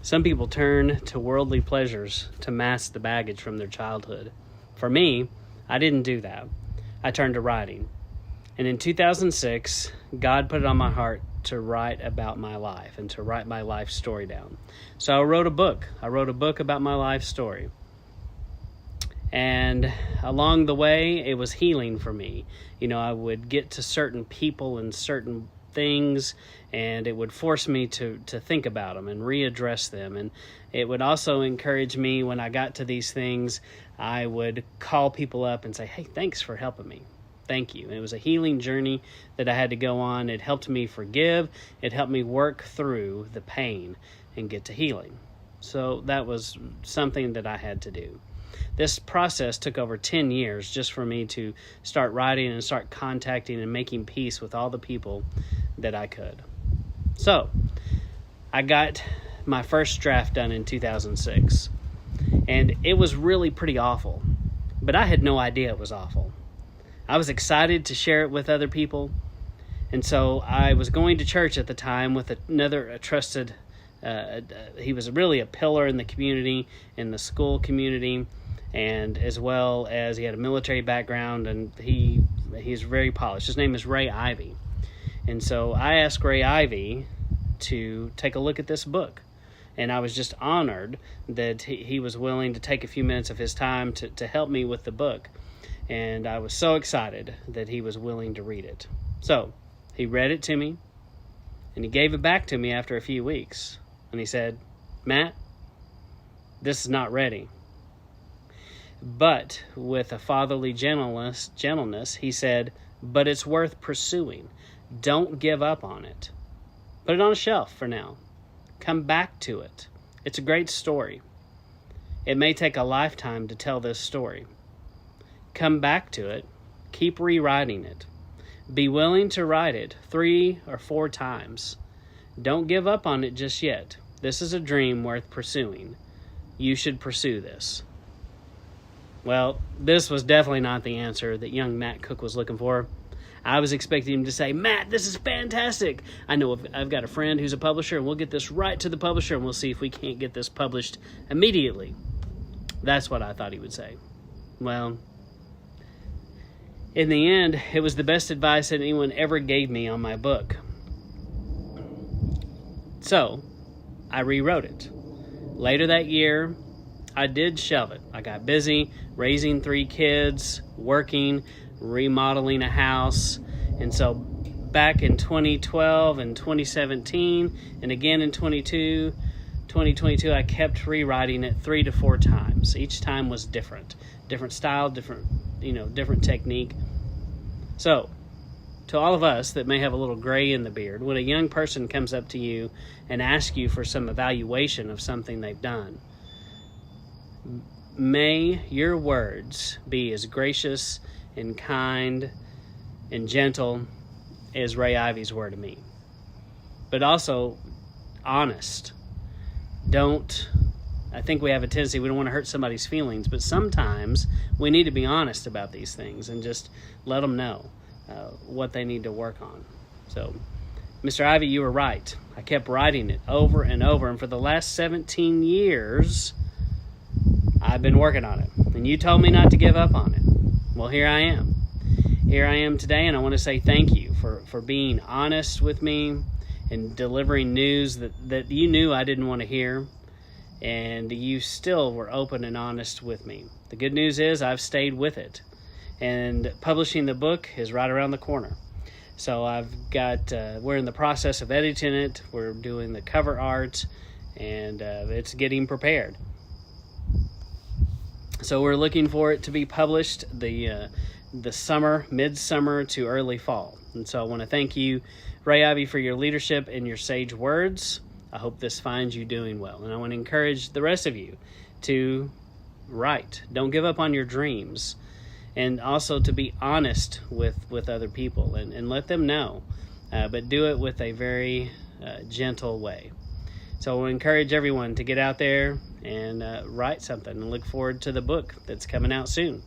Some people turn to worldly pleasures to mask the baggage from their childhood. For me, I didn't do that. I turned to writing. And in 2006, God put it on my heart to write about my life and to write my life story down. So I wrote a book. I wrote a book about my life story. And along the way, it was healing for me. I would get to certain people and certain things, and it would force me to think about them and readdress them. And it would also encourage me when I got to these things, I would call people up and say, hey, thanks for helping me. Thank you. And it was a healing journey that I had to go on. It helped me forgive. It helped me work through the pain and get to healing. So that was something that I had to do. This process took over 10 years just for me to start writing and start contacting and making peace with all the people that I could. So I got my first draft done in 2006, and it was really pretty awful, but I had no idea it was awful. I was excited to share it with other people, and so I was going to church at the time with another trusted, he was really a pillar in the community, in the school community, and as well as he had a military background, and he's very polished. His name is Ray Ivey. And so I asked Ray Ivey to take a look at this book. And I was just honored that he was willing to take a few minutes of his time to help me with the book. And I was so excited that he was willing to read it. So he read it to me, and he gave it back to me after a few weeks. And he said, Matt, this is not ready. But with a fatherly gentleness, he said, but it's worth pursuing. Don't give up on it. Put it on a shelf for now. Come back to it. It's a great story. It may take a lifetime to tell this story. Come back to it. Keep rewriting it. Be willing to write it 3 or 4 times. Don't give up on it just yet. This is a dream worth pursuing. You should pursue this. Well, this was definitely not the answer that young Matt Cook was looking for. I was expecting him to say, Matt, this is fantastic. I know I've got a friend who's a publisher, and we'll get this right to the publisher, and we'll see if we can't get this published immediately. That's what I thought he would say. Well, in the end, it was the best advice that anyone ever gave me on my book. So, I rewrote it. Later that year, I did shelve it. I got busy raising 3 kids, working, remodeling a house. And so back in 2012 and 2017, and again in 2022, I kept rewriting it 3 to 4 times. Each time was different style, different technique. So, to all of us that may have a little gray in the beard, when a young person comes up to you and asks you for some evaluation of something they've done, may your words be as gracious and kind and gentle as Ray Ivey's were to me, but also honest. I think we have a tendency, we don't want to hurt somebody's feelings, but sometimes we need to be honest about these things and just let them know what they need to work on. So, Mr. Ivey, you were right. I kept writing it over and over, and for the last 17 years, I've been working on it. And you told me not to give up on it. Well, here I am. Here I am today, and I want to say thank you for being honest with me and delivering news that you knew I didn't want to hear, and you still were open and honest with me. The good news is I've stayed with it, and publishing the book is right around the corner. So we're in the process of editing it. We're doing the cover art, and it's getting prepared. So we're looking for it to be published the summer, midsummer to early fall. And so I want to thank you, Ray Ivey, for your leadership and your sage words. I hope this finds you doing well. And I want to encourage the rest of you to write. Don't give up on your dreams. And also to be honest with other people and let them know. But do it with a very gentle way. So I want to encourage everyone to get out there and write something, and look forward to the book that's coming out soon.